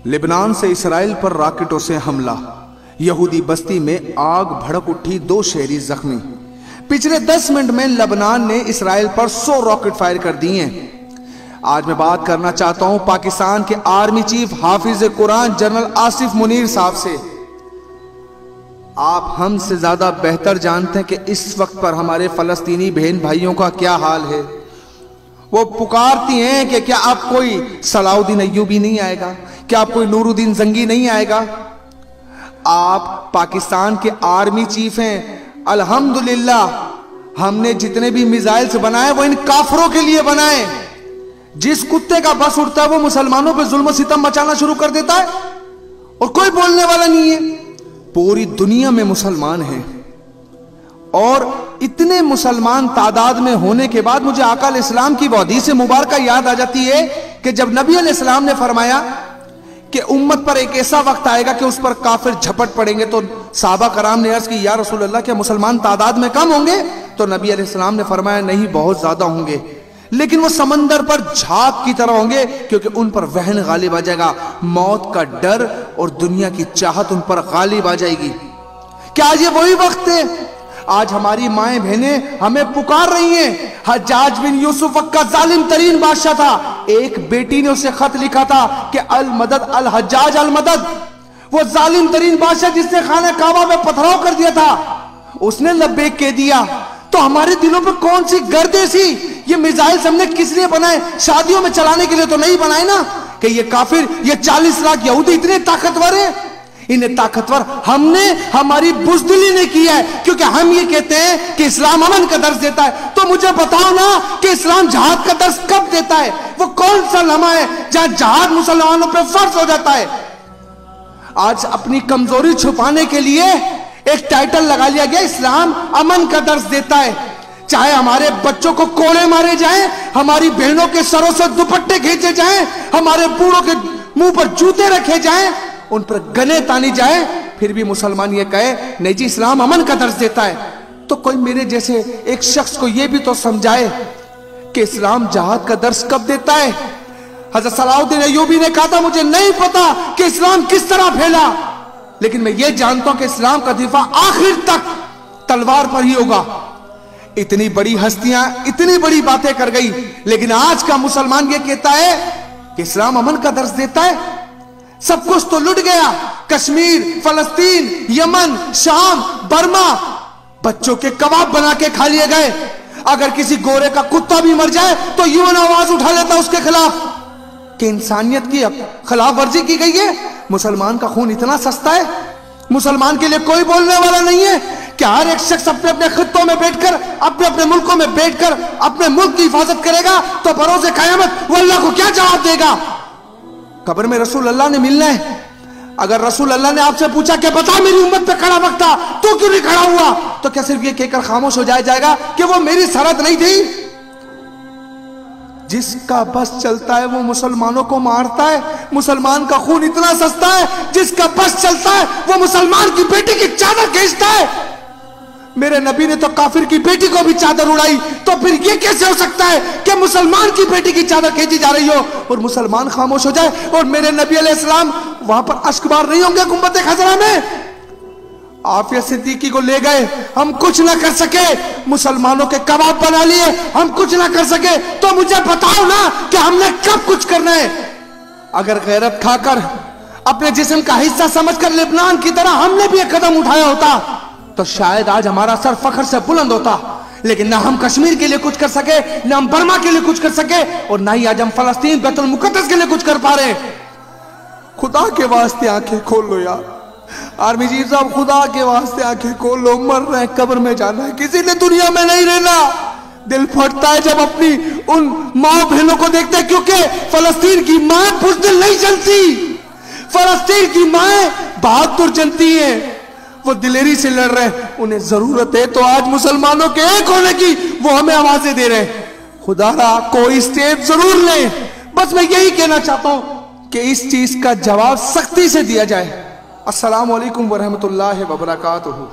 Lebanon से Israel पर रॉकेटों से हमला, यहूदी बस्ती में आग भड़क उठी, 2 शहरी जख्मी। पिछले 10 मिनट में लेबनान ने इसराइल पर 100 रॉकेट फायर कर दिए। आज मैं बात करना चाहता हूं पाकिस्तान के आर्मी चीफ हाफिज कुरान जनरल आसिफ मुनीर साहब से। आप हमसे ज्यादा बेहतर जानते हैं कि इस वक्त पर हमारे फलस्तीनी बहन भाइयों का क्या हाल है। वो पुकारती हैं कि क्या अब कोई सलाउद्दीन अय्यूबी नहीं आएगा, क्या अब कोई नूरुद्दीन जंगी नहीं आएगा। आप पाकिस्तान के आर्मी चीफ हैं। अल्हम्दुलिल्लाह हमने जितने भी मिसाइल्स बनाए वो इन काफरों के लिए बनाए। जिस कुत्ते का बस उठता है वो मुसलमानों पे जुल्म सितम मचाना शुरू कर देता है और कोई बोलने वाला नहीं है। पूरी दुनिया में मुसलमान हैं और इतने मुसलमान तादाद में होने के बाद मुझे आका अलैहिस्सलाम की हदीस मुबारक याद आ जाती है कि जब नबी अलैहिस्सलाम ने फरमाया कि उम्मत पर एक ऐसा वक्त आएगा कि उस पर काफिर झपट पड़ेंगे, तो सहाबा कराम ने अर्ज की, या रसूल अल्लाह, क्या मुसलमान तादाद में कम होंगे? तो नबी अलैहिस्सलाम ने फरमाया, नहीं, बहुत ज्यादा होंगे, लेकिन वो समंदर पर झाग की तरह होंगे, क्योंकि उन पर वहन गालिब आ जाएगा, मौत का डर और दुनिया की चाहत उन पर गालिब आ जाएगी। क्या आज ये वही वक्त है? आज हमारी माएं बहनें हमें पुकार रही हैं। हज्जाज बिन यूसुफ का जालिम तरीन बादशाह था, एक बेटी ने उसे खत लिखा था कि अल मदद अल हज्जाज अल मदद। वो जालिम तरीन बादशाह जिसने खाना काबा में पथराव कर दिया था, उसने लब्बैक कह दिया। तो हमारे दिलों पे कौन सी गर्देसी? ये मिसाइल हमने किस लिए बनाए? शादियों में चलाने के लिए तो नहीं बनाए ना कि ये काफिर, ये 40 लाख यहूदी इतने ताकतवर है। इन्हें ताकतवर हमने, हमारी बुज़दिली ने किया है, क्योंकि हम ये कहते हैं कि इस्लाम अमन का दर्ज देता है। तो मुझे बताओ ना कि इस्लाम जहाद का दर्ज कब देता है? वो कौन सा लम्हा है जहां जहाद मुसलमानों पर फर्ज हो जाता है? आज अपनी कमजोरी छुपाने के लिए एक टाइटल लगा लिया गया, इस्लाम अमन का दर्ज देता है। चाहे हमारे बच्चों को कोड़े मारे जाएं, हमारी बहनों के सरों से दुपट्टे खींचे जाएं, हमारे बूढ़ों के मुंह पर जूते रखे जाएं, उन पर गने तानी जाए, फिर भी मुसलमान ये कहे नहीं जी इस्लाम अमन का दर्ज देता है। तो कोई मेरे जैसे एक शख्स को यह भी तो समझाए कि इस्लाम जहाद का दर्ज कब देता है। हज़रत सलाउद्दीन अय्यूबी ने कहा था, मुझे नहीं पता कि इस्लाम किस तरह फैला, लेकिन मैं ये जानता हूं कि इस्लाम का दिफा आखिर तक तलवार पर ही होगा। इतनी बड़ी हस्तियां इतनी बड़ी बातें कर गई, लेकिन आज का मुसलमान ये कहता है कि इस्लाम अमन का दर्ज देता है। सब कुछ तो लुट गया, कश्मीर, फलस्तीन, यमन, शाम, बर्मा, बच्चों के कबाब बना के खा लिए गए। अगर किसी गोरे का कुत्ता भी मर जाए तो यूं आवाज उठा लेता उसके खिलाफ कि इंसानियत की खिलाफ वर्जी की गई है। मुसलमान का खून इतना सस्ता है, मुसलमान के लिए कोई बोलने वाला नहीं है। क्या हर एक शख्स अपने अपने खित्तों में बैठकर, अपने अपने मुल्कों में बैठकर अपने मुल्क की हिफाजत करेगा तो बरोज़े क़यामत वो अल्लाह को क्या जवाब देगा? कब्र में रसूल अल्लाह ने मिलना है। अगर रसूल अल्लाह ने आपसे पूछा कि बता मेरी उम्मत पे खड़ा वक्त था, तो क्यों नहीं खड़ा हुआ? तो क्या सिर्फ ये कहकर खामोश हो जाएगा कि वो मेरी सरहद नहीं थी? जिसका बस चलता है वो मुसलमानों को मारता है। मुसलमान का खून इतना सस्ता है, जिसका बस चलता है वो मुसलमान की बेटी की चादर खींचता है। मेरे नबी ने तो काफिर की बेटी को भी चादर उड़ाई, तो फिर ये कैसे हो सकता है कि मुसलमान की बेटी की चादर खींची जा रही हो और मुसलमान खामोश हो जाए? और मेरे नबी अलैहिस्सलाम वहां पर अश्कबार नहीं होंगे गुंबद खज़रा में? आफिया सिद्दीकी को ले गए, हम कुछ ना कर सके, मुसलमानों के कबाब बना लिए, हम कुछ ना कर सके। तो मुझे बताओ ना कि हमने कब कुछ करना है? अगर गैरत खाकर, अपने जिस्म का हिस्सा समझकर लेबनान की तरह हमने भी एक कदम उठाया होता तो शायद आज हमारा सर फख्र से बुलंद होता। लेकिन ना हम कश्मीर के लिए कुछ कर सके, ना हम बर्मा के लिए कुछ कर सके, और ना ही आज हम फलस्तीन बैतुल मुक़द्दस के लिए कुछ कर पा रहे। खुदा के वास्ते आंखें खोल लो यार। आर्मी चीफ साहब, खुदा के वास्ते आंखें खोल लो। मर रहे, कब्र में जाना है, किसी ने दुनिया में नहीं रहना। दिल फटता है जब अपनी उन माँ बहनों को देखते हैं, क्योंकि फलस्तीन की माँ बुज़दिल नहीं जनती। फलस्तीन की माँ बहादुर जनती है, वो दिलेरी से लड़ रहे हैं। उन्हें जरूरत है तो आज मुसलमानों के एक होने की, वो हमें आवाजें दे रहे हैं। खुदा कोई स्टेप जरूर ले। बस मैं यही कहना चाहता हूं कि इस चीज का जवाब सख्ती से दिया जाए। अस्सलामु अलैकुम वरहमतुल्लाहि वबरकातुहू।